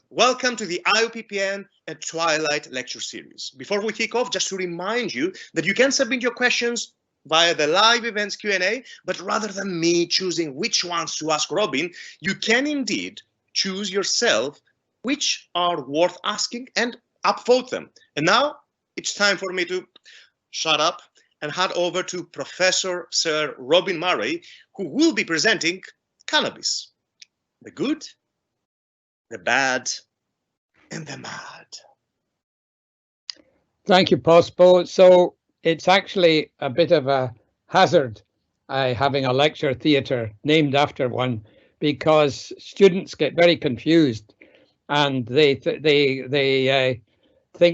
Welcome to the IOPPN at Twilight lecture series. Before we kick off, just to remind you that you can submit your questions via the live events Q&A, but rather than me choosing which ones to ask Robin, you can indeed choose yourself which are worth asking and upvote them. And now it's time for me to shut up and hand over to Professor Sir Robin Murray, who will be presenting cannabis. The good, the bad, and the mad. Thank you, Pospo. So it's actually a bit of a hazard having a lecture theatre named after one, because students get very confused and they think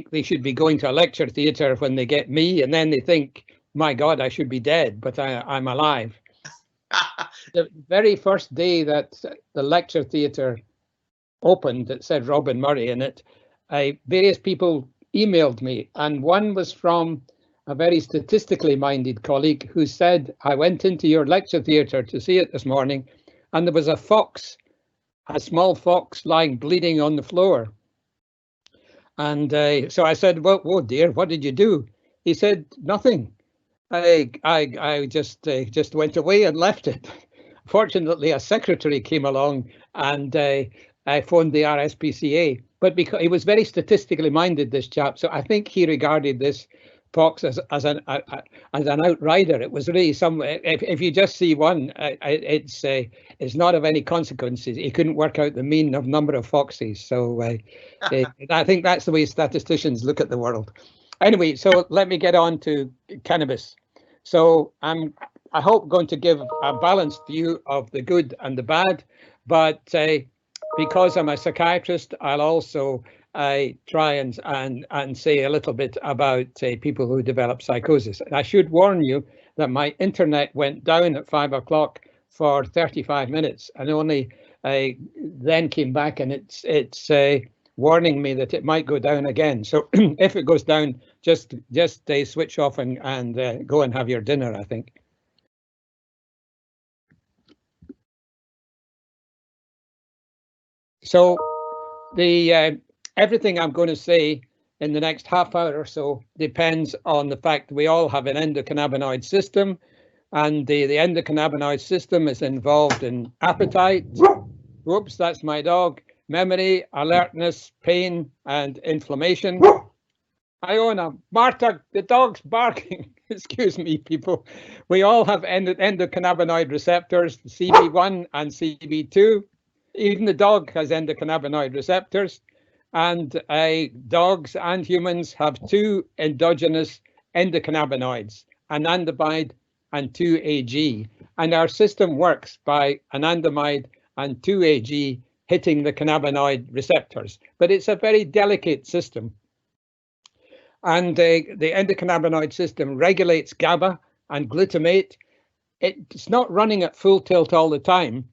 they should be going to a lecture theatre when they get me, and then they think, my God, I should be dead, but I'm alive. The very first day that the lecture theatre opened, it said Robin Murray in it, various people emailed me, and one was from a very statistically minded colleague who said, I went into your lecture theatre to see it this morning, and there was a fox, a small fox lying bleeding on the floor. And so I said, well, oh dear, what did you do? He said, nothing. I just went away and left it. Fortunately, a secretary came along and I phoned the RSPCA, but because he was very statistically minded, this chap, so I think he regarded this fox as an outrider. It was really some. If you just see one, it's not of any consequences. He couldn't work out the mean of number of foxes. So I think that's the way statisticians look at the world. Anyway, so let me get on to cannabis. So I hope going to give a balanced view of the good and the bad, but because I'm a psychiatrist, I'll also try and say a little bit about people who develop psychosis. And I should warn you that my internet went down at 5 o'clock for 35 minutes and only then came back, and it's warning me that it might go down again. So if it goes down, just switch off and go and have your dinner, I think. So the everything I'm going to say in the next half hour or so depends on the fact we all have an endocannabinoid system, and the endocannabinoid system is involved in appetite, whoops, that's my dog, memory, alertness, pain, and inflammation. Iona, Marta, the dog's barking. Excuse me, people. We all have endocannabinoid receptors, CB1 and CB2. Even the dog has endocannabinoid receptors, and dogs and humans have two endogenous endocannabinoids, anandamide and 2-AG, and our system works by anandamide and 2-AG hitting the cannabinoid receptors, but it's a very delicate system. And the endocannabinoid system regulates GABA and glutamate. It's not running at full tilt all the time,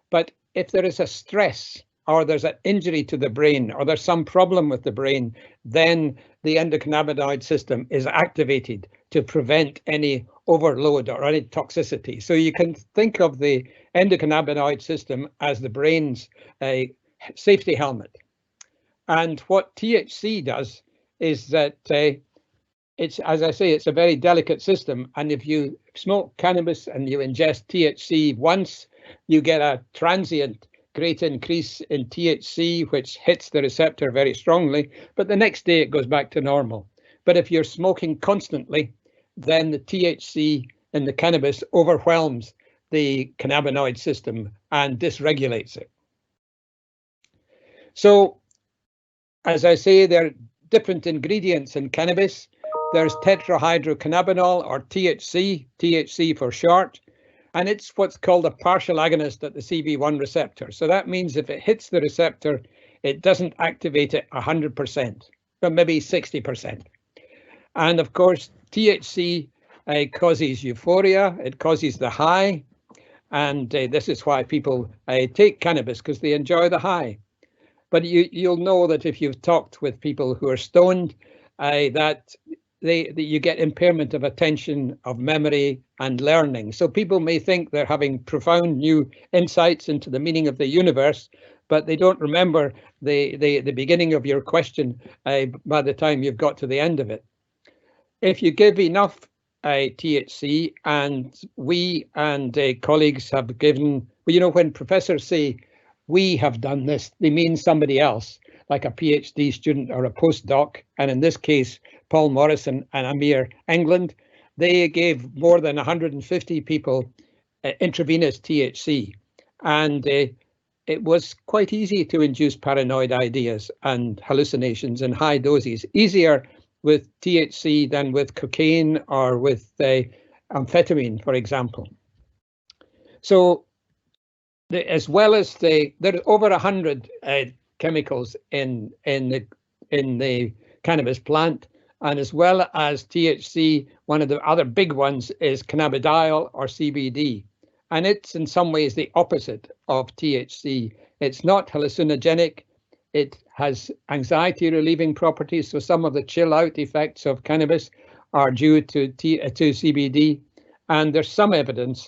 but if there is a stress or there's an injury to the brain or there's some problem with the brain, then the endocannabinoid system is activated to prevent any overload or any toxicity. So you can think of the endocannabinoid system as the brain's safety helmet. And what THC does is that it's, as I say, it's a very delicate system. And if you smoke cannabis and you ingest THC once, you get a transient great increase in THC, which hits the receptor very strongly, but the next day it goes back to normal. But if you're smoking constantly, then the THC in the cannabis overwhelms the cannabinoid system and dysregulates it. So, as I say, there are different ingredients in cannabis. There's tetrahydrocannabinol, or THC for short, and it's what's called a partial agonist at the CB1 receptor. So that means if it hits the receptor, it doesn't activate it 100%, but maybe 60%. And of course, THC causes euphoria, it causes the high, and this is why people take cannabis, because they enjoy the high. But you'll know that if you've talked with people who are stoned, that you get impairment of attention, of memory, and learning. So people may think they're having profound new insights into the meaning of the universe, but they don't remember the beginning of your question by the time you've got to the end of it. If you give enough THC, and we and colleagues have given, well, you know, when professors say we have done this, they mean somebody else, like a PhD student or a postdoc, and in this case, Paul Morrison and Amir England. They gave more than 150 people intravenous THC, and it was quite easy to induce paranoid ideas and hallucinations in high doses, easier with THC than with cocaine or with amphetamine, for example. So as well as there are over 100 chemicals in the cannabis plant, and as well as THC, one of the other big ones is cannabidiol or CBD, and it's in some ways the opposite of THC. It's not hallucinogenic. It has anxiety relieving properties, so some of the chill out effects of cannabis are due to CBD, and there's some evidence,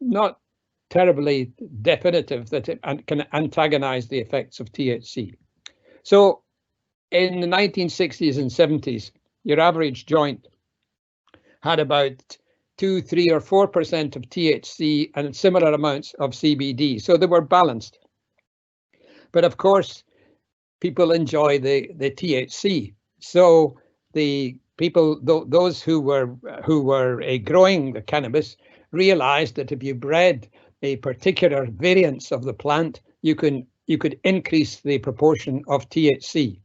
not terribly definitive, that it can antagonize the effects of THC. So in the 1960s and 70s, your average joint had about 2, 3, or 4% of THC and similar amounts of CBD, so they were balanced. But of course, people enjoy the THC. So the people, those who were growing the cannabis, realized that if you bred a particular variance of the plant, you could increase the proportion of THC.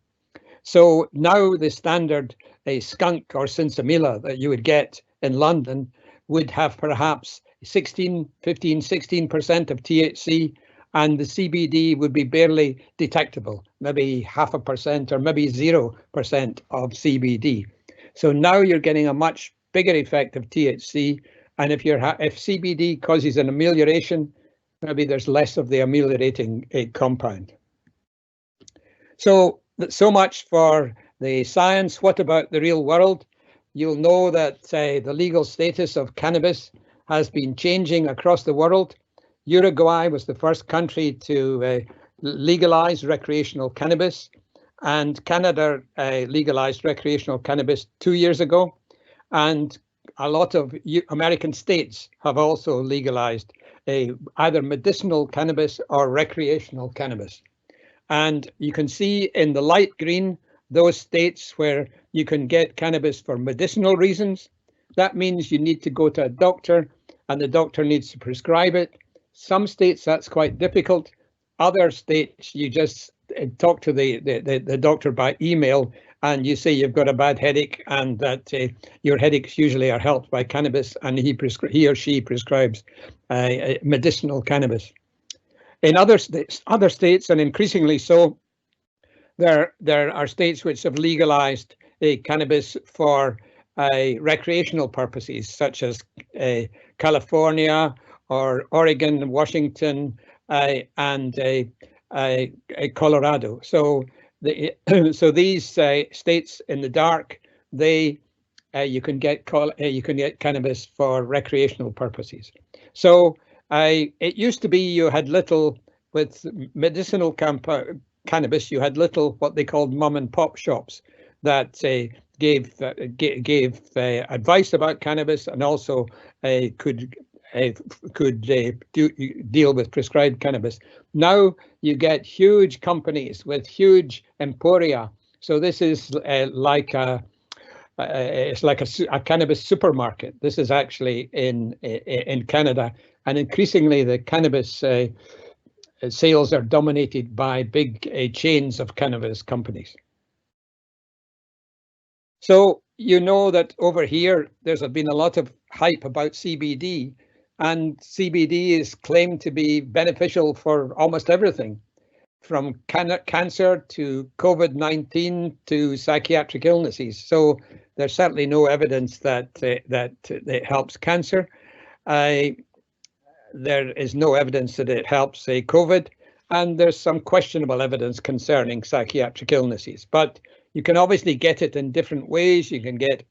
So now the standard skunk or sinsemilla that you would get in London would have perhaps 15, 16% of THC, and the CBD would be barely detectable, maybe 0.5% or maybe 0% of CBD. So now you're getting a much bigger effect of THC, and if CBD causes an amelioration, maybe there's less of the ameliorating compound. So much for the science. What about the real world? You'll know that the legal status of cannabis has been changing across the world. Uruguay was the first country to legalize recreational cannabis, and Canada legalized recreational cannabis 2 years ago, and a lot of American states have also legalized either medicinal cannabis or recreational cannabis. And you can see in the light green those states where you can get cannabis for medicinal reasons. That means you need to go to a doctor and the doctor needs to prescribe it. Some states that's quite difficult. Other states you just talk to the doctor by email and you say you've got a bad headache and that your headaches usually are helped by cannabis, and he or she prescribes medicinal cannabis. In other states, and increasingly so, there are states which have legalized cannabis for recreational purposes, such as California or Oregon, Washington, and Colorado. So these states in the dark, you can get cannabis for recreational purposes. So it used to be you had little with medicinal cannabis. You had little what they called mom and pop shops that gave advice about cannabis and also could deal with prescribed cannabis. Now you get huge companies with huge emporia. So this is like a cannabis supermarket. This is actually in Canada, and increasingly the cannabis sales are dominated by big chains of cannabis companies. So you know that over here there's been a lot of hype about CBD, and CBD is claimed to be beneficial for almost everything, from cancer to COVID-19 to psychiatric illnesses. So there's certainly no evidence that it helps cancer. There is no evidence that it helps, say, COVID, and there's some questionable evidence concerning psychiatric illnesses. But you can obviously get it in different ways. You can get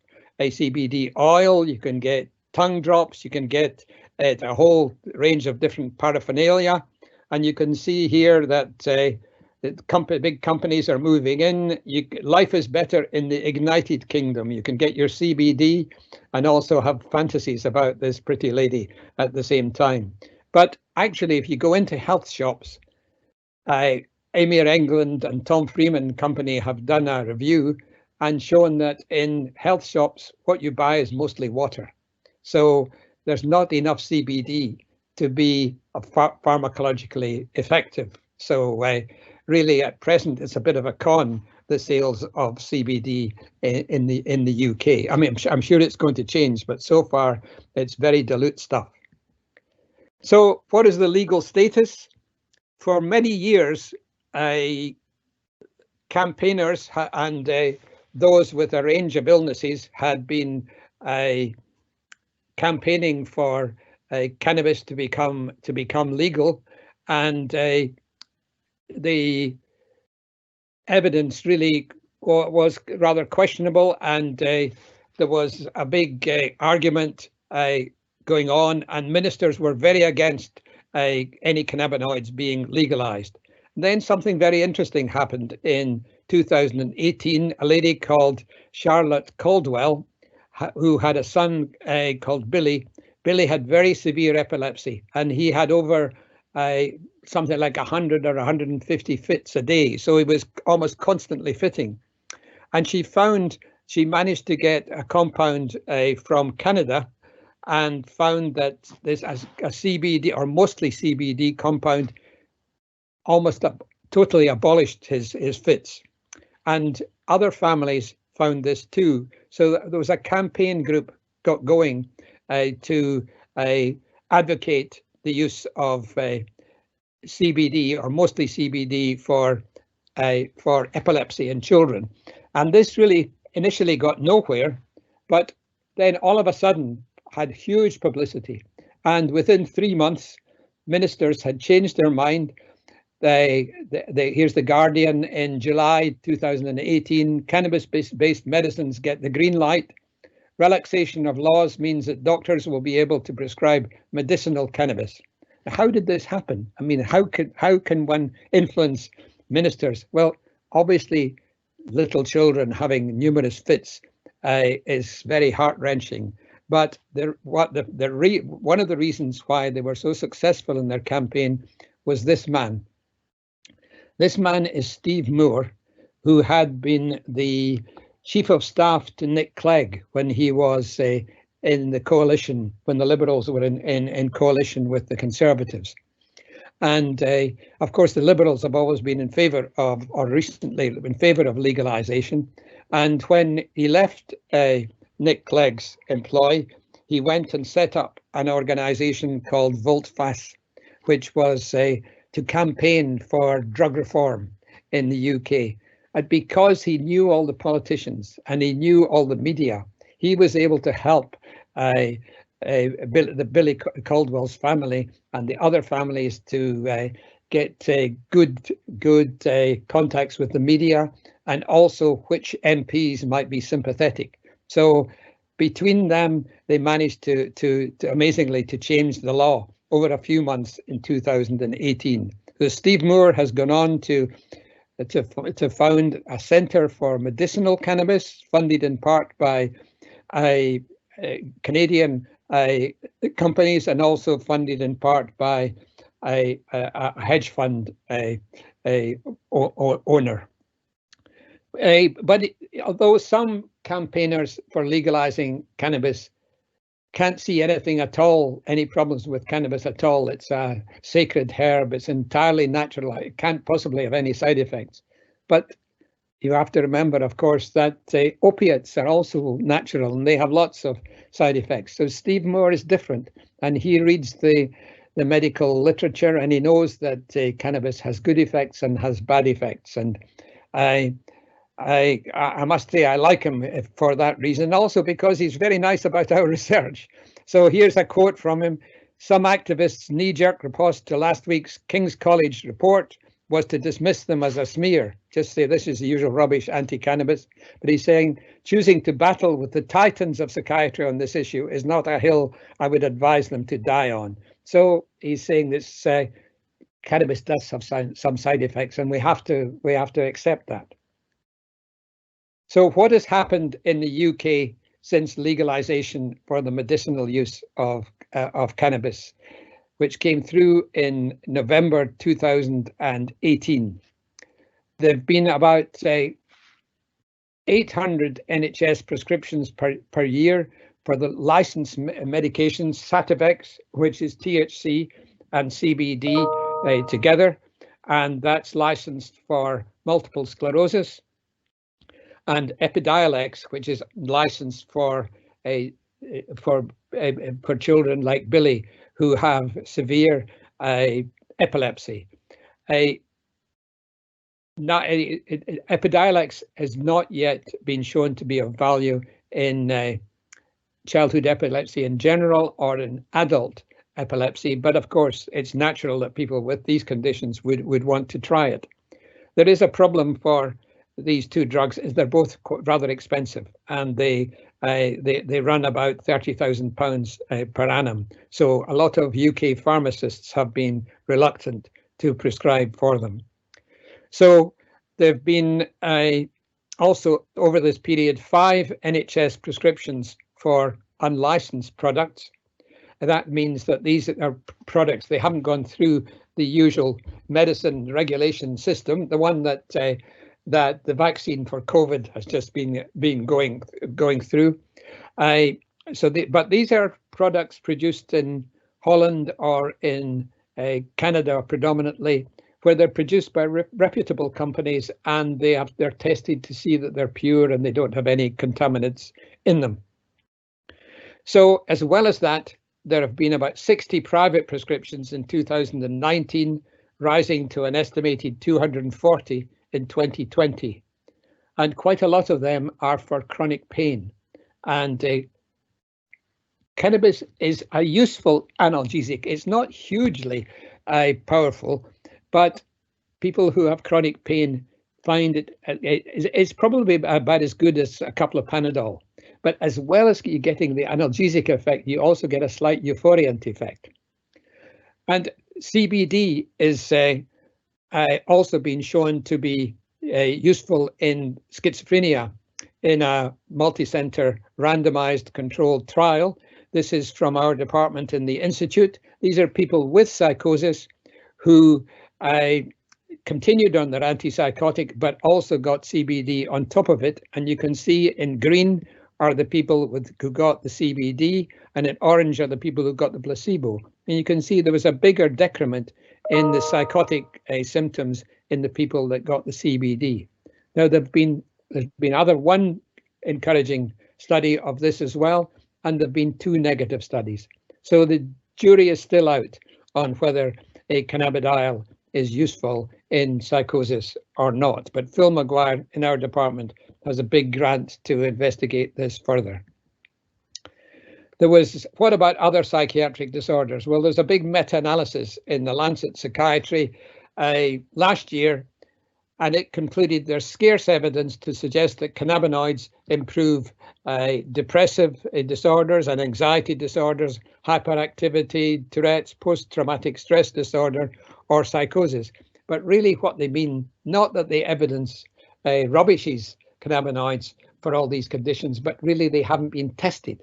a CBD oil, you can get tongue drops, you can get a whole range of different paraphernalia. And you can see here that big companies are moving in. Life is better in the United Kingdom. You can get your CBD and also have fantasies about this pretty lady at the same time. But actually, if you go into health shops, Amir England and Tom Freeman Company have done a review and shown that in health shops, what you buy is mostly water. So there's not enough CBD to be pharmacologically effective. So really at present, it's a bit of a con, the sales of CBD in the UK. I mean, I'm sure it's going to change, but so far it's very dilute stuff. So what is the legal status? For many years, campaigners and those with a range of illnesses had been campaigning for cannabis to become legal, and the evidence really was rather questionable, and there was a big argument going on, and ministers were very against any cannabinoids being legalized. And then something very interesting happened in 2018. A lady called Charlotte Caldwell, who had a son called Billy. Billy had very severe epilepsy, and he had over something like 100 or 150 fits a day. So he was almost constantly fitting. And she managed to get a compound from Canada, and found that this as a CBD or mostly CBD compound almost totally abolished his fits. And other families found this too. So there was a campaign group got going to advocate the use of CBD or mostly CBD for epilepsy in children. And this really initially got nowhere, but then all of a sudden had huge publicity. And within 3 months, ministers had changed their mind. Here's the Guardian in July 2018, cannabis-based medicines get the green light. Relaxation of laws means that doctors will be able to prescribe medicinal cannabis. How did this happen? I mean, how can one influence ministers? Well, obviously, little children having numerous fits is very heart-wrenching. But one of the reasons why they were so successful in their campaign was this man. This man is Steve Moore, who had been the chief of staff to Nick Clegg when he was in the coalition, when the Liberals were in coalition with the Conservatives. And of course, the Liberals have always been in favour of, or recently in favour of legalisation. And when he left Nick Clegg's employ, he went and set up an organisation called Voltfas, which was to campaign for drug reform in the UK. And because he knew all the politicians and he knew all the media, he was able to help the Billy Caldwell's family and the other families to get good contacts with the media, and also which MPs might be sympathetic. So between them, they managed to amazingly to change the law over a few months in 2018. So Steve Moore has gone on to found a centre for medicinal cannabis, funded in part by Canadian companies, and also funded in part by a hedge fund owner. But although some campaigners for legalizing cannabis can't see anything at all, any problems with cannabis at all, it's a sacred herb, it's entirely natural, it can't possibly have any side effects. But you have to remember, of course, that opiates are also natural and they have lots of side effects. So Steve Moore is different, and he reads the medical literature, and he knows that cannabis has good effects and has bad effects. And I must say I like him for that reason, also because he's very nice about our research. So here's a quote from him. Some activists' knee-jerk response to last week's King's College report was to dismiss them as a smear, just say this is the usual rubbish, anti-cannabis. But he's saying choosing to battle with the titans of psychiatry on this issue is not a hill I would advise them to die on. So he's saying this cannabis does have some side effects, and we have to accept that. So what has happened in the UK since legalization for the medicinal use of cannabis, which came through in November 2018? There've been about 800 NHS prescriptions per year for the licensed medications, Sativex, which is THC and CBD together, and that's licensed for multiple sclerosis, and Epidiolex, which is licensed for children like Billy who have severe epilepsy. Epidiolex has not yet been shown to be of value in childhood epilepsy in general or in adult epilepsy, but of course it's natural that people with these conditions would want to try it. There is a problem for these two drugs, is they're both rather expensive, and they run about £30,000 per annum. So a lot of UK pharmacists have been reluctant to prescribe for them. So there've been also over this period 5 NHS prescriptions for unlicensed products. And that means that these are products, they haven't gone through the usual medicine regulation system, the one that that the vaccine for COVID has just been going through. But these are products produced in Holland or in Canada predominantly, where they're produced by reputable companies, and they're tested to see that they're pure and they don't have any contaminants in them. So as well as that, there have been about 60 private prescriptions in 2019, rising to an estimated 240 in 2020. And quite a lot of them are for chronic pain. And cannabis is a useful analgesic. It's not hugely powerful, but people who have chronic pain find it's probably about as good as a couple of Panadol. But as well as you getting the analgesic effect, you also get a slight euphoriant effect. And CBD is also been shown to be useful in schizophrenia in a multi-center randomized controlled trial. This is from our department in the Institute. These are people with psychosis who continued on their antipsychotic, but also got CBD on top of it. And you can see in green are the people who got the CBD, and in orange are the people who got the placebo. And you can see there was a bigger decrement in the psychotic symptoms in the people that got the CBD. Now there's been one encouraging study of this as well, and there've been 2 negative studies. So the jury is still out on whether a cannabidiol is useful in psychosis or not. But Phil Maguire in our department has a big grant to investigate this further. What about other psychiatric disorders? Well, there's a big meta-analysis in the Lancet Psychiatry last year, and it concluded there's scarce evidence to suggest that cannabinoids improve depressive disorders and anxiety disorders, hyperactivity, Tourette's, post-traumatic stress disorder, or psychosis. But really what they mean, not that the evidence rubbishes cannabinoids for all these conditions, but really they haven't been tested.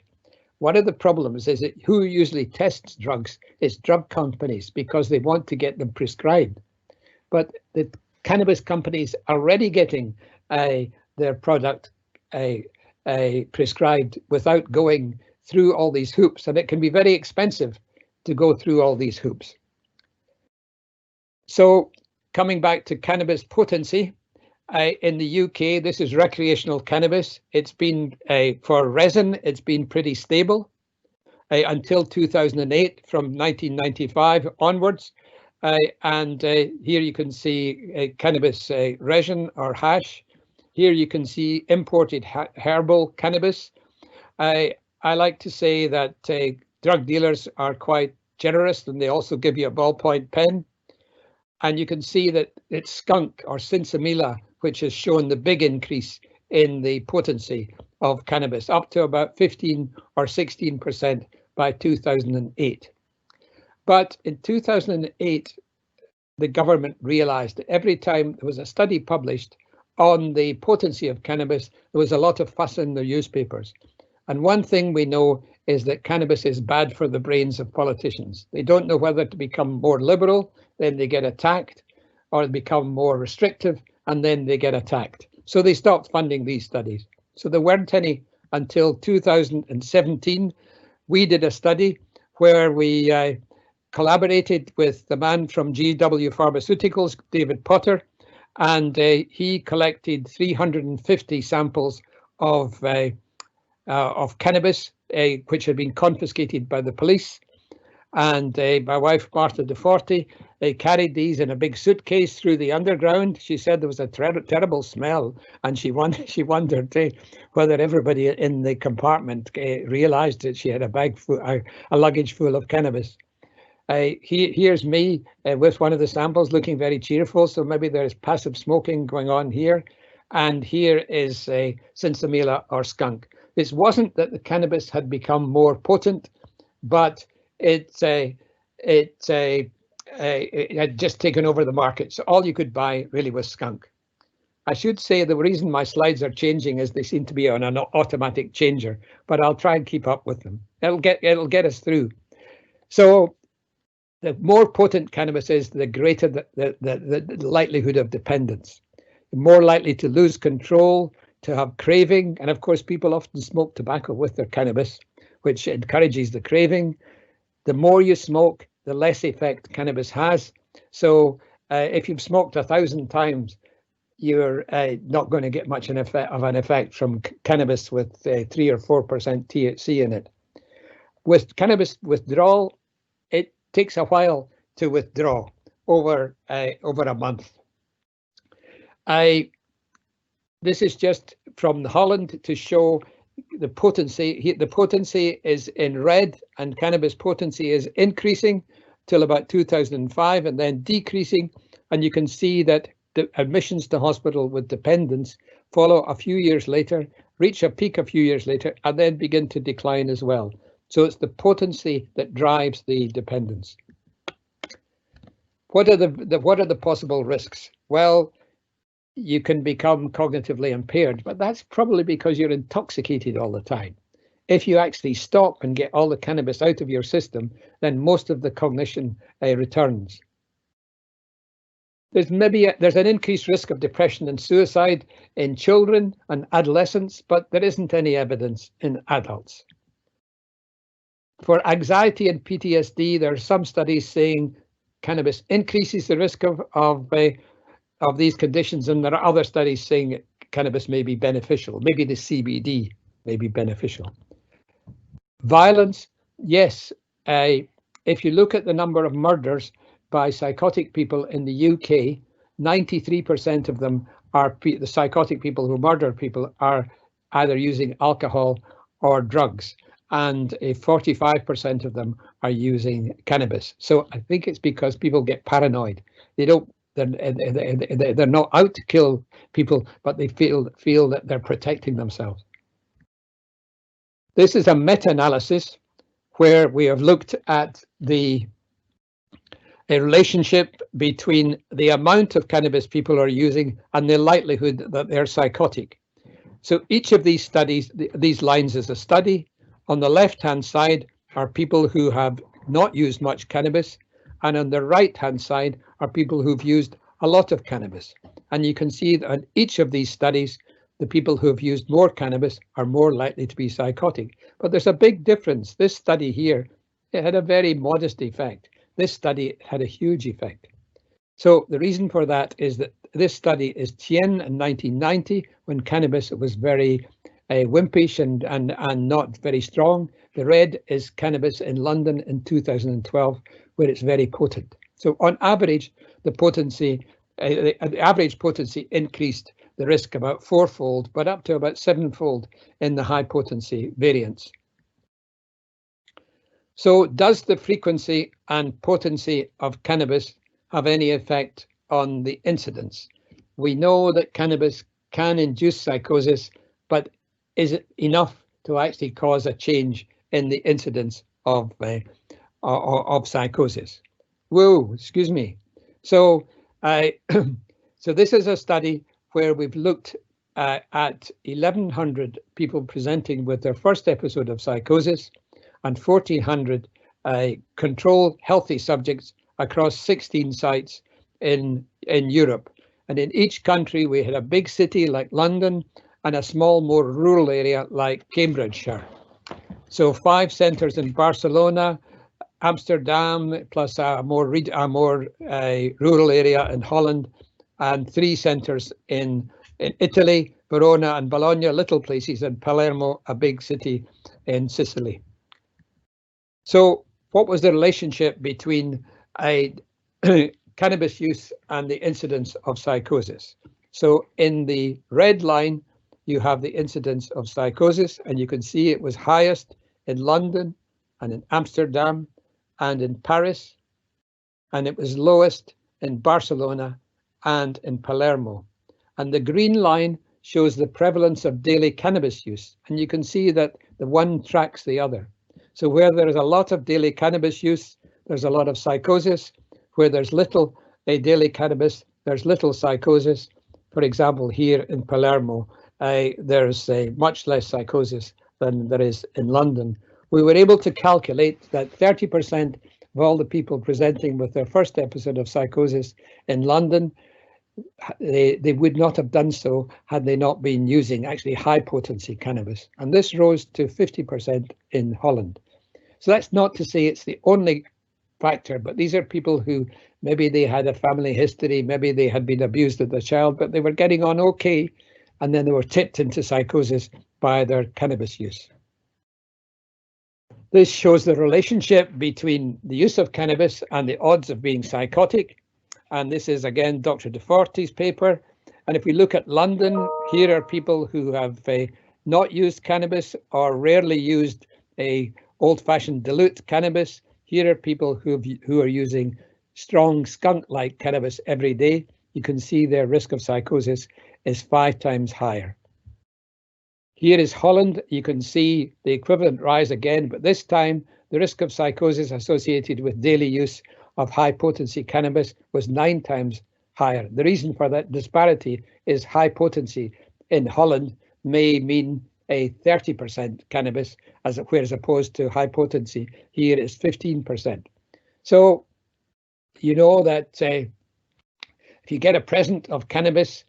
One of the problems is that who usually tests drugs is drug companies, because they want to get them prescribed. But the cannabis companies are already getting their product prescribed without going through all these hoops, and it can be very expensive to go through all these hoops. So coming back to cannabis potency, in the UK, this is recreational cannabis. It's been, for resin, it's been pretty stable until 2008, from 1995 onwards. And here you can see cannabis resin or hash. Here you can see imported herbal cannabis. I like to say that drug dealers are quite generous, and they also give you a ballpoint pen. And you can see that it's skunk or sinsemilla, which has shown the big increase in the potency of cannabis, up to about 15 or 16% by 2008. But in 2008, the government realized that every time there was a study published on the potency of cannabis, there was a lot of fuss in the newspapers. And one thing we know is that cannabis is bad for the brains of politicians. They don't know whether to become more liberal, then they get attacked, or become more restrictive, and then they get attacked. So they stopped funding these studies. So there weren't any until 2017. We did a study where we collaborated with the man from GW Pharmaceuticals, David Potter, and he collected 350 samples of cannabis, which had been confiscated by the police. And my wife, Martha DeForte, they carried these in a big suitcase through the underground. She said there was a terrible smell, and she wondered whether everybody in the compartment realized that she had a luggage full of cannabis. Here's me with one of the samples looking very cheerful, so maybe there's passive smoking going on here. And here is a sinsemilla or skunk. This wasn't that the cannabis had become more potent, but it had just taken over the market. So all you could buy really was skunk. I should say the reason my slides are changing is they seem to be on an automatic changer, but I'll try and keep up with them. It'll get us through. So the more potent cannabis is, the greater the likelihood of dependence. You're more likely to lose control, to have craving, and of course people often smoke tobacco with their cannabis, which encourages the craving. The more you smoke, the less effect cannabis has. So if you've smoked 1,000 times, you're not going to get much of an effect from cannabis with 3 or 4% THC in it. With cannabis withdrawal, it takes a while to withdraw, over a month. This is just from Holland to show the potency. The potency is in red, and cannabis potency is increasing till about 2005 and then decreasing. And you can see that the admissions to hospital with dependence follow a few years later, reach a peak a few years later, and then begin to decline as well. So it's the potency that drives the dependence. What are the possible risks? Well, you can become cognitively impaired, but that's probably because you're intoxicated all the time. If you actually stop and get all the cannabis out of your system, then most of the cognition returns. There's an increased risk of depression and suicide in children and adolescents, but there isn't any evidence in adults. For anxiety and PTSD, there are some studies saying cannabis increases the risk of these conditions, and there are other studies saying cannabis may be beneficial. Maybe the CBD may be beneficial. Violence, yes. If you look at the number of murders by psychotic people in the UK, 93% of them are the psychotic people who murder people are either using alcohol or drugs, and 45% of them are using cannabis. So I think it's because people get paranoid. They're not out to kill people, but they feel that they're protecting themselves. This is a meta-analysis where we have looked at a relationship between the amount of cannabis people are using and the likelihood that they're psychotic. So each of these studies, these lines is a study. On the left-hand side are people who have not used much cannabis, and on the right-hand side are people who've used a lot of cannabis. And you can see that on each of these studies, the people who have used more cannabis are more likely to be psychotic. But there's a big difference. This study here, it had a very modest effect. This study had a huge effect. So the reason for that is that this study is Tien in 1990, when cannabis was very wimpish and not very strong. The red is cannabis in London in 2012, where it's very potent. So on average, the potency, the average potency increased the risk about 4-fold, but up to about 7-fold in the high potency variants. So does the frequency and potency of cannabis have any effect on the incidence. We know that cannabis can induce psychosis, but is it enough to actually cause a change in the incidence of psychosis? Whoa, excuse me. So, so this is a study where we've looked at 1,100 people presenting with their first episode of psychosis and 1,400 control healthy subjects across 16 sites in Europe. And in each country, we had a big city like London and a small, more rural area like Cambridgeshire. So 5 centres in Barcelona, Amsterdam, plus a more rural area in Holland, and 3 centres in Italy, Verona and Bologna, little places, and Palermo, a big city in Sicily. So what was the relationship between cannabis use and the incidence of psychosis? So in the red line, you have the incidence of psychosis, and you can see it was highest in London and in Amsterdam and in Paris, and it was lowest in Barcelona and in Palermo. And the green line shows the prevalence of daily cannabis use, and you can see that the one tracks the other. So where there is a lot of daily cannabis use, there's a lot of psychosis. Where there's little daily cannabis, there's little psychosis. For example, here in Palermo, there's much less psychosis than there is in London. We were able to calculate that 30% of all the people presenting with their first episode of psychosis in London, they would not have done so had they not been using actually high potency cannabis. And this rose to 50% in Holland. So that's not to say it's the only factor, but these are people who maybe they had a family history, maybe they had been abused as a child, but they were getting on okay, and then they were tipped into psychosis by their cannabis use. This shows the relationship between the use of cannabis and the odds of being psychotic. And this is again Dr. DeForte's paper. And if we look at London, here are people who have not used cannabis or rarely used a old-fashioned dilute cannabis. Here are people who are using strong skunk-like cannabis every day. You can see their risk of psychosis is 5 times higher. Here is Holland. You can see the equivalent rise again, but this time the risk of psychosis associated with daily use of high potency cannabis was 9 times higher. The reason for that disparity is high potency in Holland may mean a 30% cannabis, whereas opposed to high potency here is 15%. So you know that if you get a present of cannabis,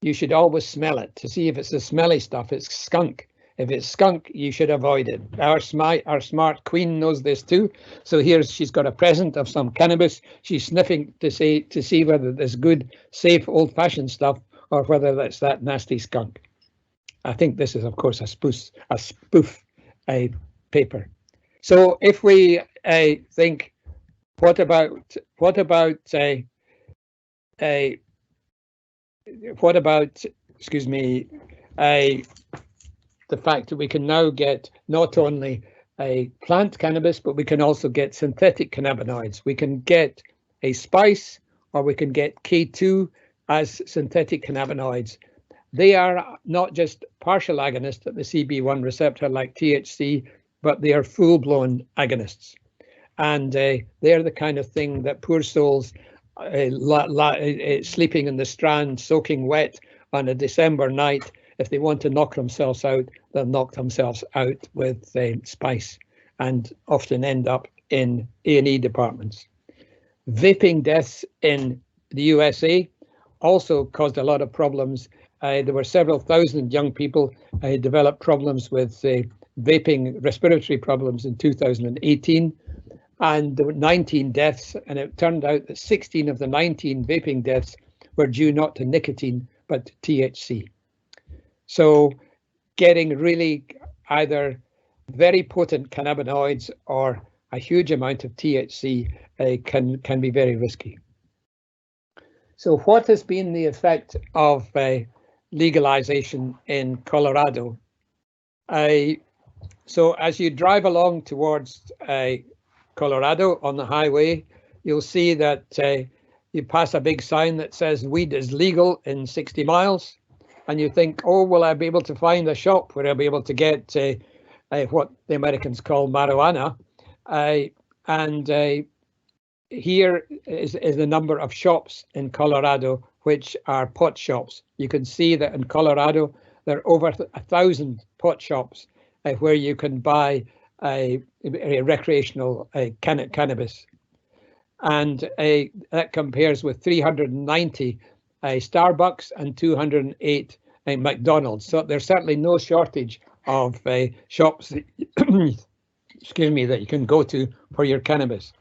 you should always smell it to see if it's the smelly stuff. It's skunk. If it's skunk, you should avoid it. Our smart queen knows this too. So here she's got a present of some cannabis. She's sniffing to see whether there's good, safe, old-fashioned stuff or whether that's that nasty skunk. I think this is, of course, a spoof paper. So if we think, what about excuse me, the fact that we can now get not only a plant cannabis, but we can also get synthetic cannabinoids. We can get a spice, or we can get K2 as synthetic cannabinoids. They are not just partial agonists at the CB1 receptor like THC, but they are full-blown agonists. And they're the kind of thing that poor souls sleeping in the Strand, soaking wet on a December night, if they want to knock themselves out, they'll knock themselves out with spice and often end up in A&E departments. Vaping deaths in the USA also caused a lot of problems. There were several thousand young people developed problems with vaping respiratory problems in 2018, and there were 19 deaths, and it turned out that 16 of the 19 vaping deaths were due not to nicotine but to THC. So getting really either very potent cannabinoids or a huge amount of THC can be very risky. So what has been the effect of legalization in Colorado? So as you drive along towards Colorado on the highway, you'll see that you pass a big sign that says weed is legal in 60 miles, and you think, oh, will I be able to find a shop where I'll be able to get what the Americans call marijuana? Here is the number of shops in Colorado which are pot shops. You can see that in Colorado there are over 1,000 pot shops where you can buy a recreational cannabis, and that compares with 390 Starbucks and 208 McDonald's. So there's certainly no shortage of shops excuse me, that you can go to for your cannabis.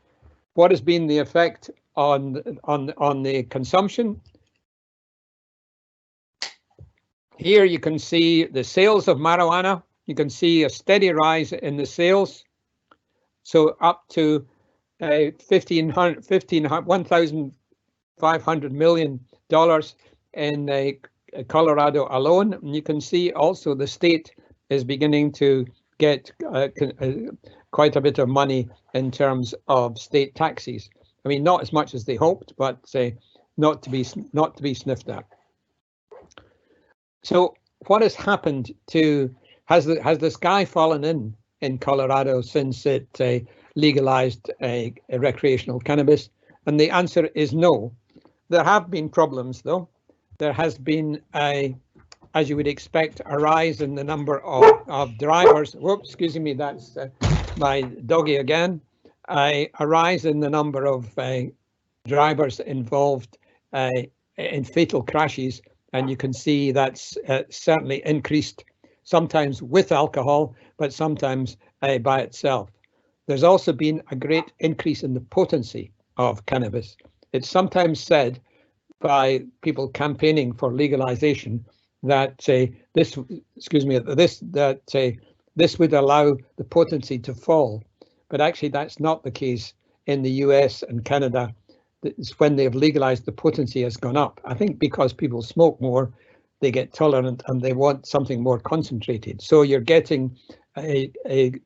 What has been the effect on the consumption? Here you can see the sales of marijuana. You can see a steady rise in the sales. So up to $1,500 million in Colorado alone. And you can see also the state is beginning to get quite a bit of money in terms of state taxes. I mean, not as much as they hoped, but not to be sniffed at. So what has happened to, has the sky fallen in Colorado since it legalized recreational cannabis? And the answer is no. There have been problems, though. There has been as you would expect, a rise in the number of drivers. Whoops, excuse me, that's my doggy again. A rise in the number of drivers involved in fatal crashes, and you can see that's certainly increased, sometimes with alcohol, but sometimes by itself. There's also been a great increase in the potency of cannabis. It's sometimes said by people campaigning for legalization that this would allow the potency to fall, but actually that's not the case in the US and Canada. It's when they've legalized, the potency has gone up. I think because people smoke more, they get tolerant and they want something more concentrated. So you're getting a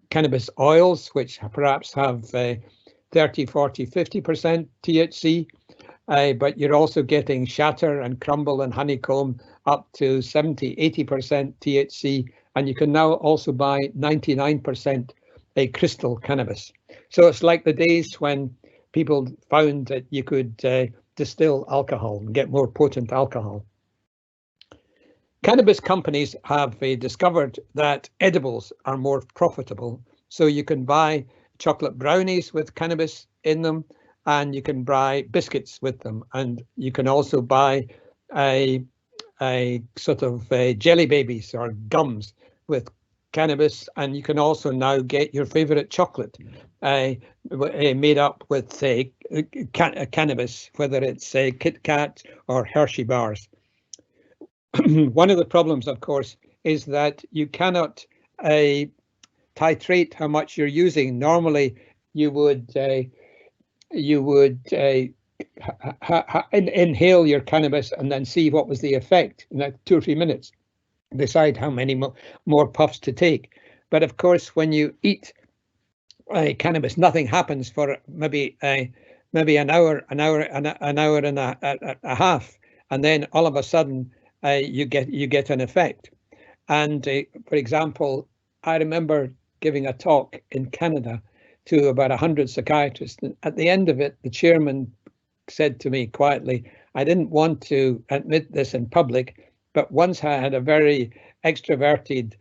cannabis oils, which perhaps have 30, 40, 50% THC, but you're also getting shatter and crumble and honeycomb up to 70, 80% THC, and you can now also buy 99% crystal cannabis. So it's like the days when people found that you could distill alcohol and get more potent alcohol. Cannabis companies have discovered that edibles are more profitable. So you can buy chocolate brownies with cannabis in them, and you can buy biscuits with them. And you can also buy a sort of jelly babies or gums with cannabis, and you can also now get your favorite chocolate made up with cannabis, whether it's Kit Kat or Hershey bars. One of the problems, of course, is that you cannot titrate how much you're using. Normally, you would inhale your cannabis and then see what was the effect in like 2 or 3 minutes, decide how many more puffs to take. But of course, when you eat cannabis, nothing happens for maybe an hour and a half, and then all of a sudden you get an effect. And for example, I remember giving a talk in Canada to about 100 psychiatrists. And at the end of it, the chairman said to me quietly, I didn't want to admit this in public, but once I had a very extroverted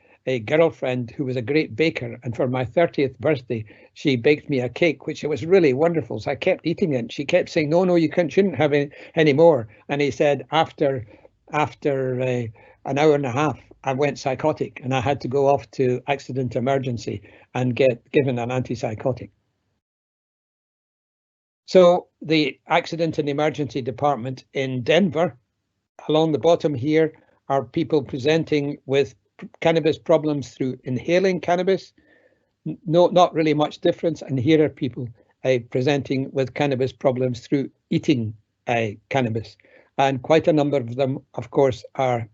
girlfriend who was a great baker, and for my 30th birthday, she baked me a cake, which was really wonderful. So I kept eating it. She kept saying, no, you shouldn't have any more. And he said, after an hour and a half, I went psychotic and I had to go off to accident emergency and get given an antipsychotic. So the accident and emergency department in Denver, along the bottom here, are people presenting with cannabis problems through inhaling cannabis. No, not really much difference. And here are people presenting with cannabis problems through eating cannabis. And quite a number of them, of course, are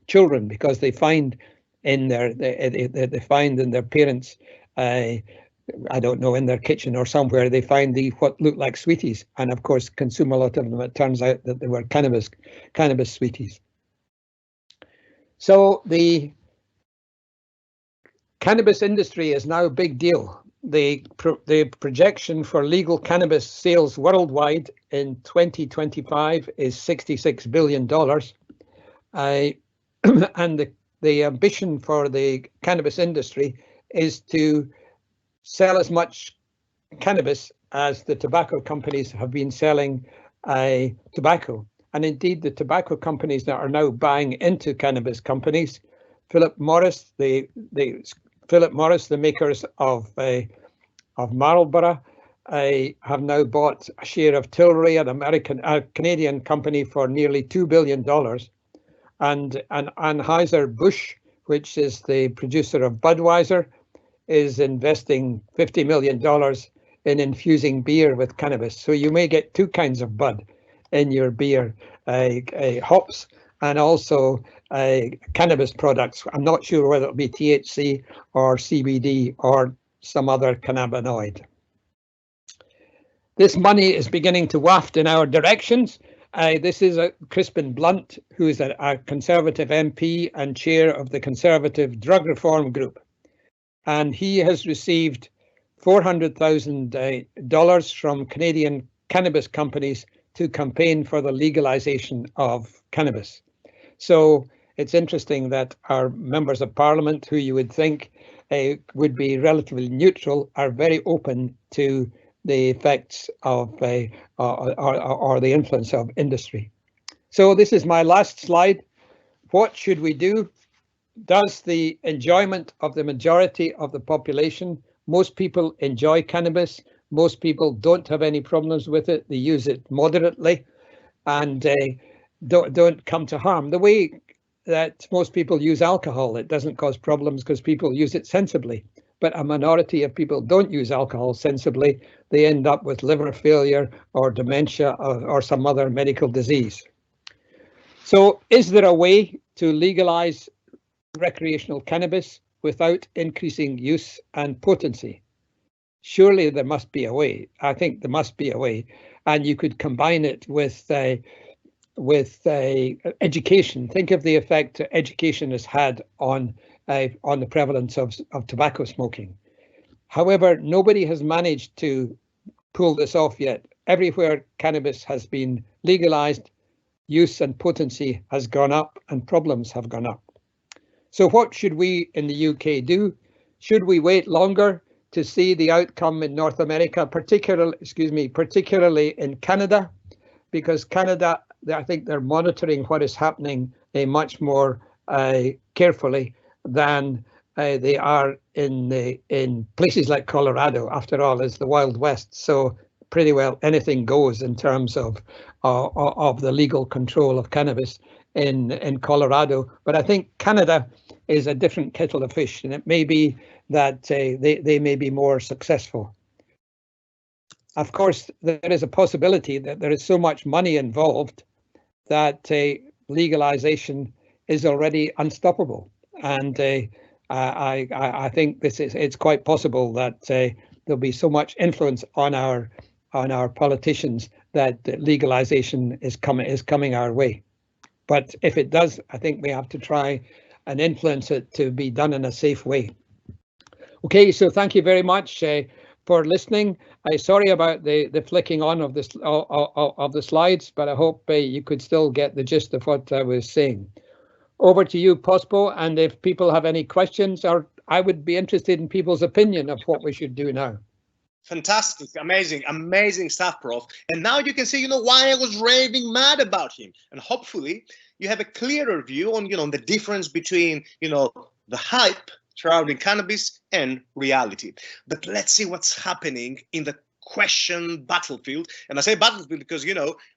children, because they find in their parents I don't know, in their kitchen or somewhere, they find what look like sweeties, and of course consume a lot of them. It turns out that they were cannabis sweeties. So the cannabis industry is now a big deal. The projection for legal cannabis sales worldwide in 2025 is $66 billion. And the ambition for the cannabis industry is to sell as much cannabis as the tobacco companies have been selling tobacco. And indeed, the tobacco companies that are now buying into cannabis companies, Philip Morris, the makers of Marlboro, have now bought a share of Tilray, a Canadian company, for nearly $2 billion. And Anheuser-Busch, which is the producer of Budweiser, is investing $50 million in infusing beer with cannabis. So you may get two kinds of bud in your beer, hops and also cannabis products. I'm not sure whether it'll be THC or CBD or some other cannabinoid. This money is beginning to waft in our directions. This is Crispin Blunt, who is a Conservative MP and chair of the Conservative Drug Reform Group. And he has received $400,000 from Canadian cannabis companies to campaign for the legalization of cannabis. So it's interesting that our members of parliament, who you would think would be relatively neutral, are very open to the effects of or the influence of industry. So this is my last slide. What should we do? Does the enjoyment of the majority of the population, most people enjoy cannabis, most people don't have any problems with it, they use it moderately and don't come to harm. The way that most people use alcohol, it doesn't cause problems because people use it sensibly. But a minority of people don't use alcohol sensibly. They end up with liver failure or dementia or some other medical disease. So is there a way to legalize recreational cannabis without increasing use and potency? Surely there must be a way. I think there must be a way. And you could combine it with education. Think of the effect education has had on the prevalence of tobacco smoking. However, nobody has managed to pull this off yet. Everywhere cannabis has been legalized, use and potency has gone up and problems have gone up. So what should we in the UK do? Should we wait longer to see the outcome in North America, particularly in Canada? Because Canada, I think they're monitoring what is happening much more carefully than they are in places like Colorado. After all, it's the Wild West, so pretty well anything goes in terms of the legal control of cannabis in Colorado. But I think Canada is a different kettle of fish, and it may be that they may be more successful. Of course, there is a possibility that there is so much money involved that legalization is already unstoppable. And I think it's quite possible that there'll be so much influence on our politicians that legalization is coming our way. But if it does, I think we have to try and influence it to be done in a safe way. Okay, so thank you very much for listening. Sorry about the flicking on of this of the slides, but I hope you could still get the gist of what I was saying. Over to you, Pospo, and if people have any questions, or I would be interested in people's opinion of what we should do now. Fantastic, amazing stuff, Prof. And now you can see, why I was raving mad about him. And hopefully you have a clearer view on, the difference between, the hype surrounding cannabis and reality. But let's see what's happening in the question battlefield. And I say battlefield because,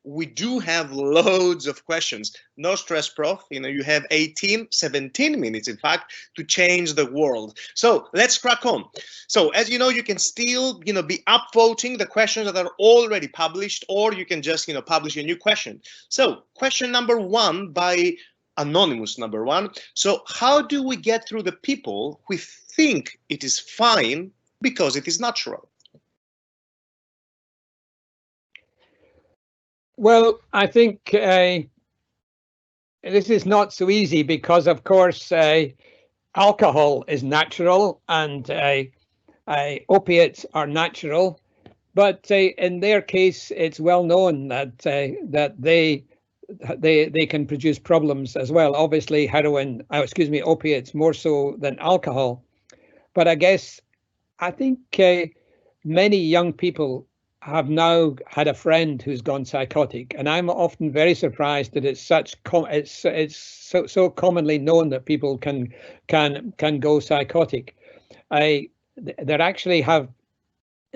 we do have loads of questions. No stress, Prof. You have 17 minutes, in fact, to change the world. So let's crack on. So as you know, you can still, be upvoting the questions that are already published, or you can just, publish a new question. So question number 1 by Anonymous number 1. So how do we get through the people who think it is fine because it is natural? Well, I think this is not so easy because, of course, alcohol is natural and opiates are natural, but in their case, it's well known that they can produce problems as well. Obviously, opiates more so than alcohol. But I think many young people have now had a friend who's gone psychotic, and I'm often very surprised that it's so commonly known that people can go psychotic. They actually have,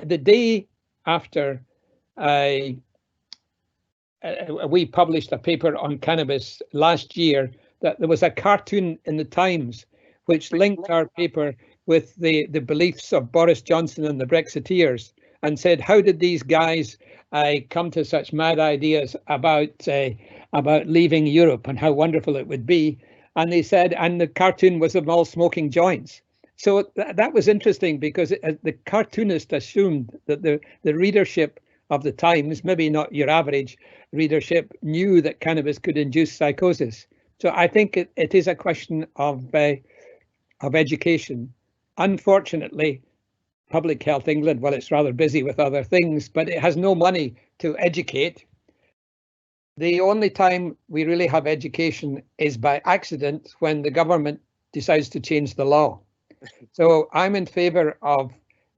the day after we published a paper on cannabis last year, that there was a cartoon in the Times which linked our paper with the beliefs of Boris Johnson and the Brexiteers, and said, how did these guys come to such mad ideas about leaving Europe and how wonderful it would be? And they said, and the cartoon was of them all smoking joints. So that was interesting, because the cartoonist assumed that the readership of the Times, maybe not your average readership, knew that cannabis could induce psychosis. So I think it is a question of education. Unfortunately, Public Health England, well, it's rather busy with other things, but it has no money to educate. The only time we really have education is by accident, when the government decides to change the law. So I'm in favor of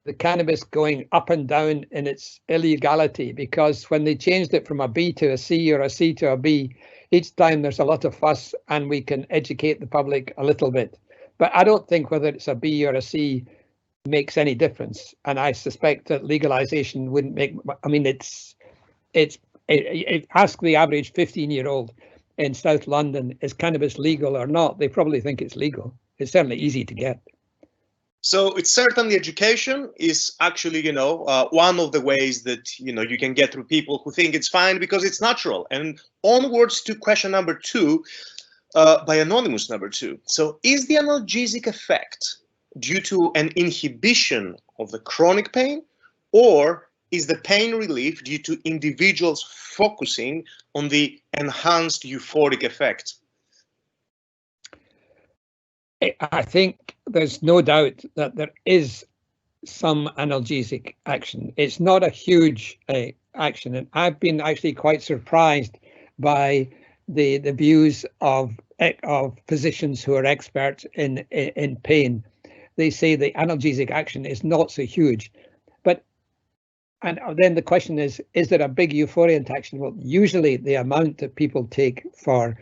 the cannabis going up and down in its illegality, because when they changed it from a B to a C or a C to a B, each time there's a lot of fuss, and we can educate the public a little bit. But I don't think whether it's a B or a C makes any difference, and I suspect that legalization wouldn't make. I mean, ask the average 15-year-old in South London, is cannabis legal or not? They probably think it's legal. It's certainly easy to get. So it's certainly education is actually, one of the ways that, you can get through people who think it's fine because it's natural. And onwards to question number 2, by anonymous number 2. So is the analgesic effect due to an inhibition of the chronic pain, or is the pain relief due to individuals focusing on the enhanced euphoric effect? I think there's no doubt that there is some analgesic action. It's not a huge action, and I've been actually quite surprised by the views of physicians who are experts in pain. They say the analgesic action is not so huge, and then the question is there a big euphoriant action? Well, usually the amount that people take for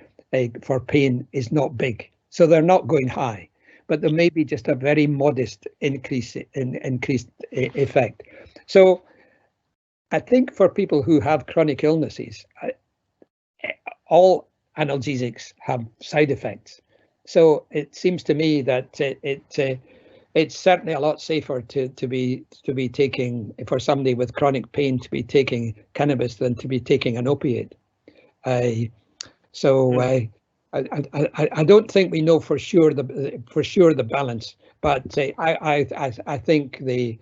pain is not big, so they're not going high, but there may be just a very modest increased effect. So I think for people who have chronic illnesses, all analgesics have side effects. So it seems to me that it's certainly a lot safer to be taking, for somebody with chronic pain, to be taking cannabis than to be taking an opiate. I don't think we know for sure the balance, but I think the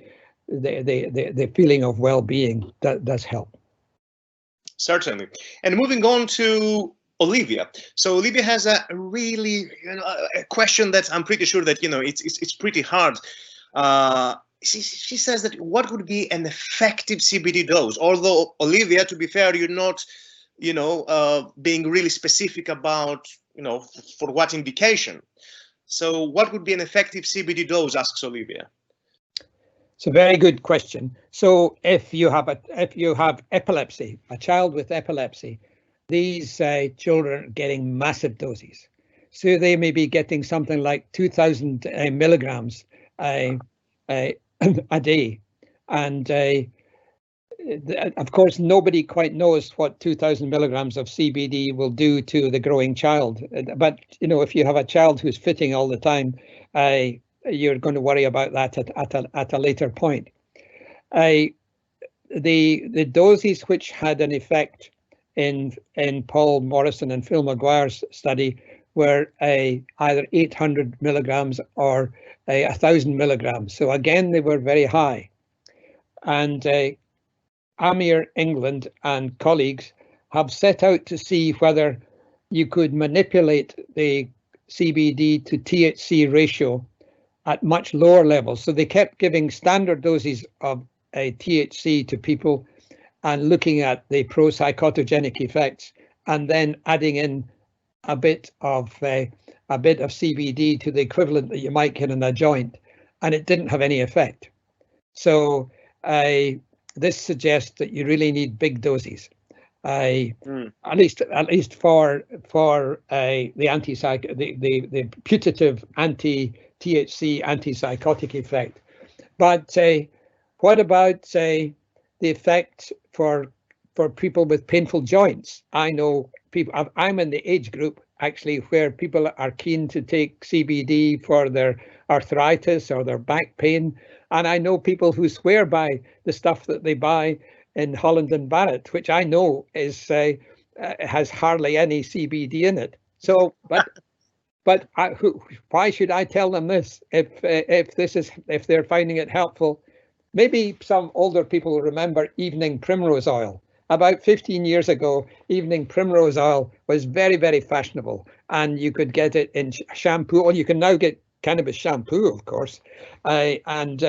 feeling of well-being does help. Certainly. And moving on to Olivia. So Olivia has a really, a question that I'm pretty sure that, it's pretty hard. She says that what would be an effective CBD dose? Although, Olivia, to be fair, you're not, being really specific about, for what indication. So what would be an effective CBD dose, asks Olivia. It's a very good question. So if you have epilepsy, a child with epilepsy, these children are getting massive doses. So they may be getting something like 2,000 milligrams a day. And of course, nobody quite knows what 2,000 milligrams of CBD will do to the growing child. But, if you have a child who's fitting all the time, you're going to worry about that at a later point. The doses which had an effect in Paul Morrison and Phil Maguire's study were either 800 milligrams or 1,000 milligrams. So again, they were very high. And Amir England and colleagues have set out to see whether you could manipulate the CBD to THC ratio at much lower levels. So they kept giving standard doses of THC to people and looking at the pro-psychotogenic effects, and then adding in a bit of CBD to the equivalent that you might get in a joint, and it didn't have any effect. So this suggests that you really need big doses. At least for the putative anti-THC antipsychotic effect. But what about the effect for people with painful joints? I know people. I'm in the age group actually where people are keen to take CBD for their arthritis or their back pain, and I know people who swear by the stuff that they buy in Holland and Barrett, which I know is has hardly any CBD in it. So, but why should I tell them this if they're finding it helpful? Maybe some older people remember evening primrose oil. About 15 years ago, evening primrose oil was very, very fashionable, and you could get it in shampoo. Well, you can now get cannabis shampoo, of course, and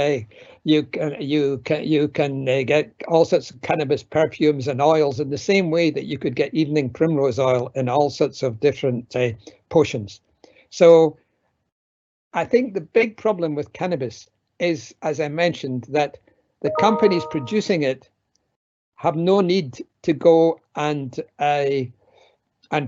you can get all sorts of cannabis perfumes and oils in the same way that you could get evening primrose oil in all sorts of different potions. So I think the big problem with cannabis is, as I mentioned, that the companies producing it have no need to go and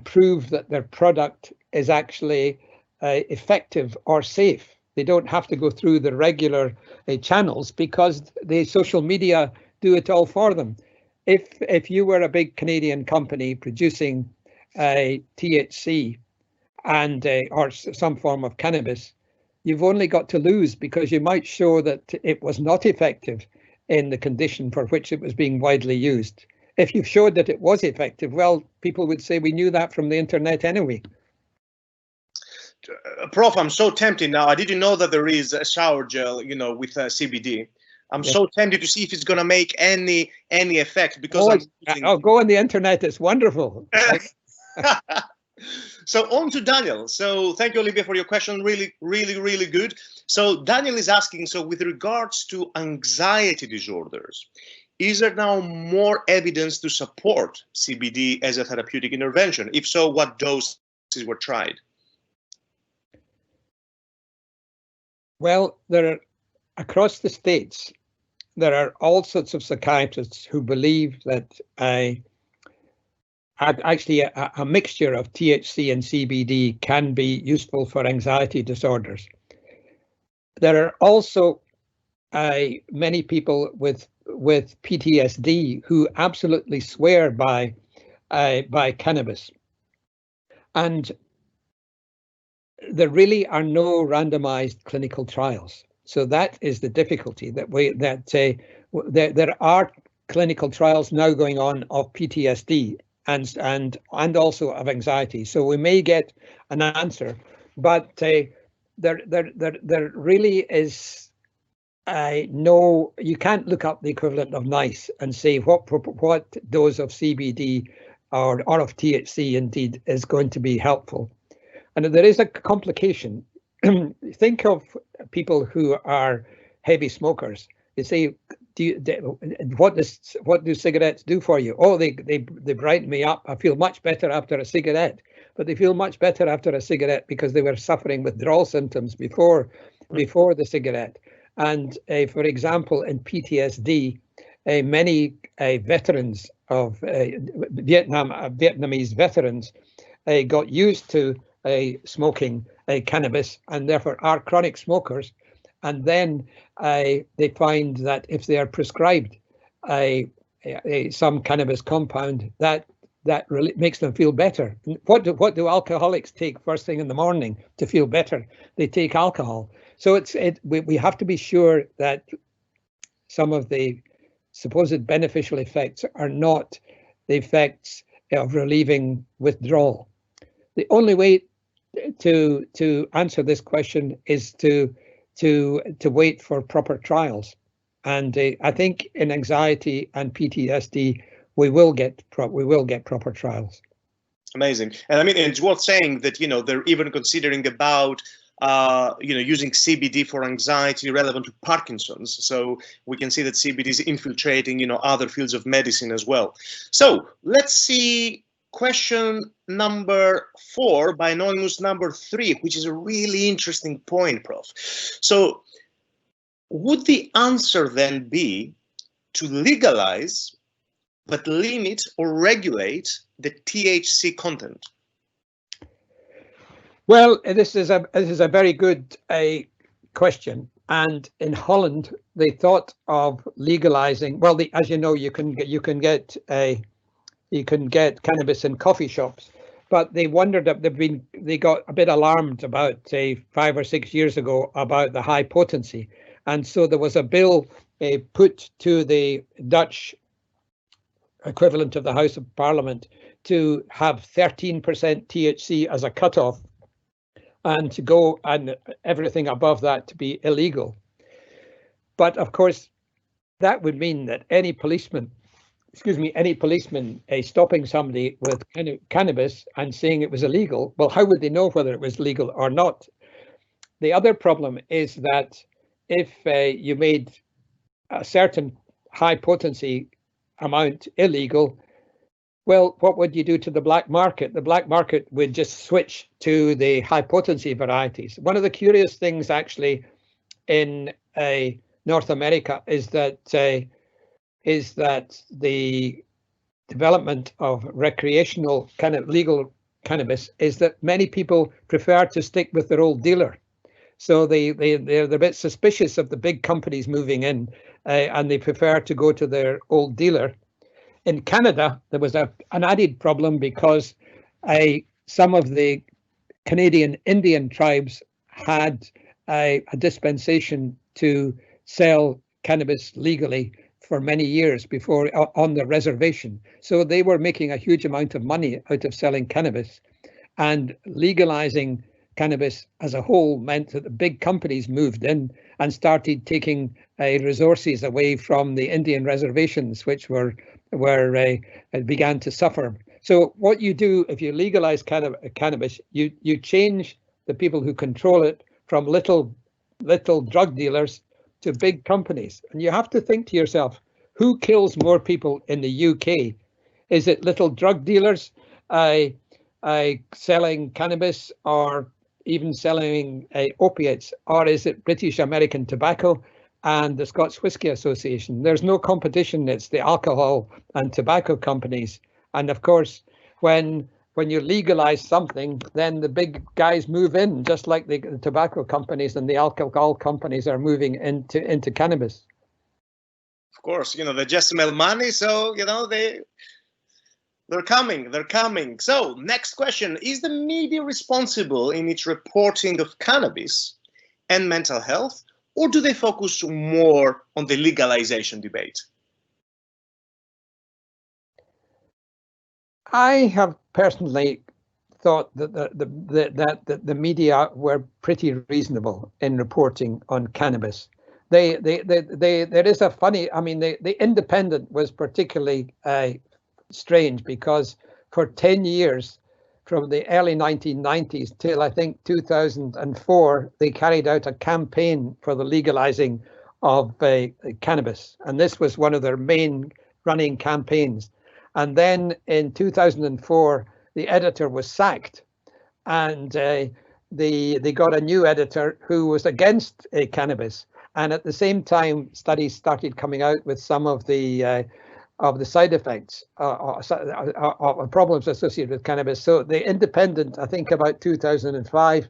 prove that their product is actually effective or safe. They don't have to go through the regular channels because the social media do it all for them. If you were a big Canadian company producing THC and or some form of cannabis, you've only got to lose because you might show that it was not effective in the condition for which it was being widely used. If you showed that it was effective, well, people would say we knew that from the internet anyway. Prof, I'm so tempted now. I didn't know that there is a shower gel, with CBD. I'm so tempted to see if it's going to make any effect because go on the internet. It's wonderful. So on to Daniel. So thank you, Olivia, for your question. Really, really, really good. So Daniel is asking, so with regards to anxiety disorders, is there now more evidence to support CBD as a therapeutic intervention? If so, what doses were tried? Well, across the States, there are all sorts of psychiatrists who believe that actually a mixture of THC and CBD can be useful for anxiety disorders. There are also many people with PTSD who absolutely swear by cannabis, and there really are no randomized clinical trials. So that is the difficulty, there are clinical trials now going on of PTSD and also of anxiety. So we may get an answer, but there really is no. You can't look up the equivalent of NICE and say what dose of CBD or of THC indeed is going to be helpful. And there is a complication. Think of people who are heavy smokers. They say, what do cigarettes do for you? Oh, they brighten me up. I feel much better after a cigarette. But they feel much better after a cigarette because they were suffering withdrawal symptoms before the cigarette. And for example, in PTSD, many veterans of Vietnamese veterans got used to smoking cannabis and therefore are chronic smokers. And then they find that if they are prescribed some cannabis compound, that really makes them feel better. What do alcoholics take first thing in the morning to feel better? They take alcohol. So we have to be sure that some of the supposed beneficial effects are not the effects of relieving withdrawal. The only way to answer this question is to wait for proper trials. And I think in anxiety and PTSD, we will get proper trials. Amazing. And I mean, it's worth saying that, they're even considering about, using CBD for anxiety relevant to Parkinson's. So we can see that CBD is infiltrating, other fields of medicine as well. So let's see question number 4 by anonymous number 3, which is a really interesting point, Prof. So would the answer then be to legalize but limit or regulate the THC content? Well, this is a very good question. And in Holland, they thought of legalizing. Well, as you know, you can get cannabis in coffee shops, but they wondered that they got a bit alarmed about 5 or 6 years ago about the high potency, and so there was a bill put to the Dutch equivalent of the House of Parliament to have 13% THC as a cutoff, and to go and everything above that to be illegal. But of course, that would mean that any policeman stopping somebody with cannabis and saying it was illegal, well, how would they know whether it was legal or not? The other problem is that if you made a certain high potency amount illegal, well, what would you do to the black market? The black market would just switch to the high potency varieties. One of the curious things actually in North America is that the development of recreational kind of legal cannabis is that many people prefer to stick with their old dealer. So they're a bit suspicious of the big companies moving in, and they prefer to go to their old dealer. In Canada, there was an added problem because some of the Canadian Indian tribes had a dispensation to sell cannabis legally for many years before on the reservation. So they were making a huge amount of money out of selling cannabis, and legalizing cannabis as a whole meant that the big companies moved in and started taking resources away from the Indian reservations, which began to suffer. So what you do if you legalize cannabis, you change the people who control it from little drug dealers to big companies. And you have to think to yourself, who kills more people in the UK? Is it little drug dealers selling cannabis, or even selling opiates, or is it British American Tobacco and the Scotch Whisky Association? There's no competition. It's the alcohol and tobacco companies. And of course, when you legalize something, then the big guys move in, just like the tobacco companies and the alcohol companies are moving into cannabis. Of course, they just smell money, so they're coming. So next question: is the media responsible in its reporting of cannabis and mental health, or do they focus more on the legalization debate? I have personally thought that the media were pretty reasonable in reporting on cannabis. There is a funny, the Independent was particularly strange, because for 10 years, from the early 1990s till I think 2004, they carried out a campaign for the legalizing of cannabis. And this was one of their main running campaigns. And then in 2004, the editor was sacked, and they got a new editor who was against cannabis. And at the same time, studies started coming out with some of the side effects or problems associated with cannabis. So the Independent, I think about 2005,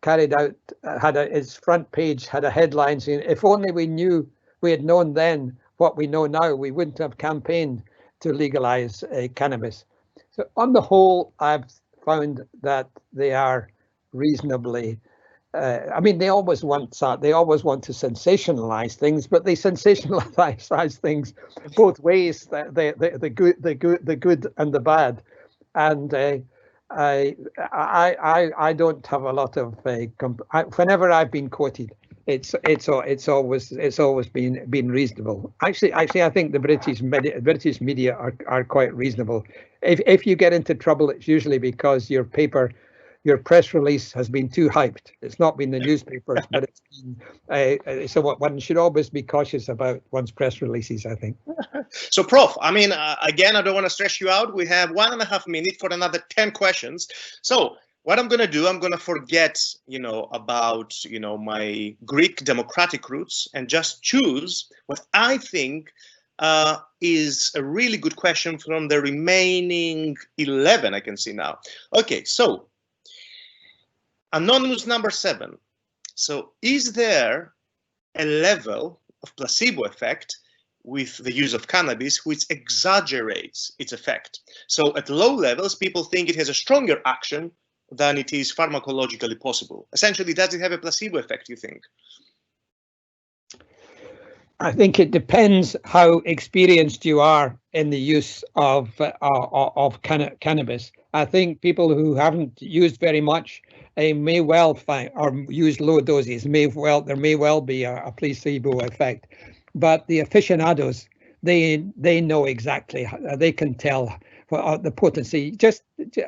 its front page had a headline saying, "If only we had known then what we know now, we wouldn't have campaigned to legalize cannabis." So on the whole, I've found that they are reasonably. They always want to sensationalize things, but they sensationalize things both ways, the good and the bad. And I don't have a lot of whenever I've been quoted, it's always been reasonable. Actually, I think the British media are quite reasonable. If you get into trouble, it's usually because your press release has been too hyped. It's not been the newspapers, but it's been. So one should always be cautious about one's press releases, I think. So, Prof, I mean, again, I don't want to stress you out. We have 1.5 minutes for another 10 questions. So what I'm going to do, I'm going to forget, about, my Greek democratic roots and just choose what I think is a really good question from the remaining 11 I can see now. Okay, so anonymous number 7. So is there a level of placebo effect with the use of cannabis which exaggerates its effect? So at low levels, people think it has a stronger action than it is pharmacologically possible. Essentially, does it have a placebo effect, you think? I think it depends how experienced you are in the use of cannabis. I think people who haven't used very much may well find, or use low doses, there may well be a placebo effect. But the aficionados, they know exactly, they can tell the potency.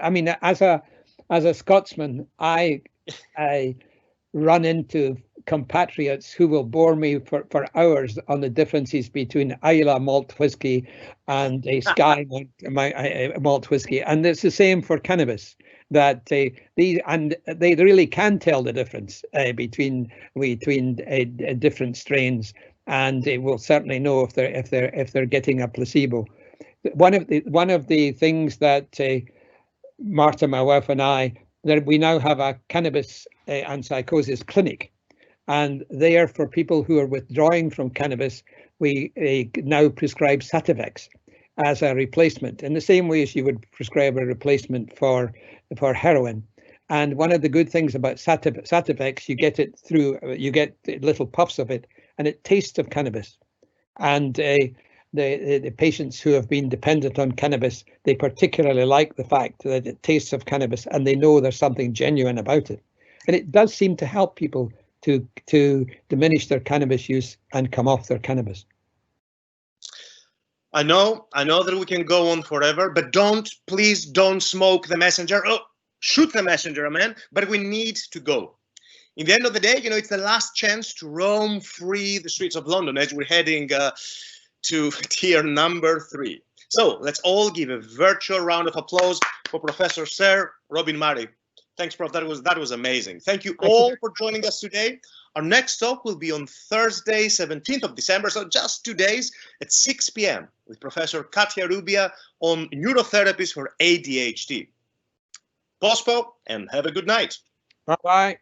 I mean, as a Scotsman, I run into compatriots who will bore me for hours on the differences between Islay malt whiskey and a Skye malt whiskey, and it's the same for cannabis. That they really can tell the difference between different strains, and they will certainly know if they're getting a placebo. One of the things that Martha, my wife, and I, that we now have a cannabis and psychosis clinic, and there for people who are withdrawing from cannabis, we now prescribe Sativex as a replacement, in the same way as you would prescribe a replacement for heroin. And one of the good things about Sativex, you get little puffs of it, and it tastes of cannabis. And the patients who have been dependent on cannabis, they particularly like the fact that it tastes of cannabis, and they know there's something genuine about it. And it does seem to help people to diminish their cannabis use and come off their cannabis. I know that we can go on forever, but please don't smoke the messenger. Oh, shoot the messenger, man. But we need to go. In the end of the day, it's the last chance to roam free the streets of London as we're heading to tier number 3. So let's all give a virtual round of applause for Professor Sir Robin Murray. Thanks, Prof. That was amazing. Thank you all for joining us today. Our next talk will be on Thursday, 17th of December, so just 2 days at 6 p.m. with Professor Katia Rubia on neurotherapies for ADHD. Pospo, and have a good night. Bye-bye.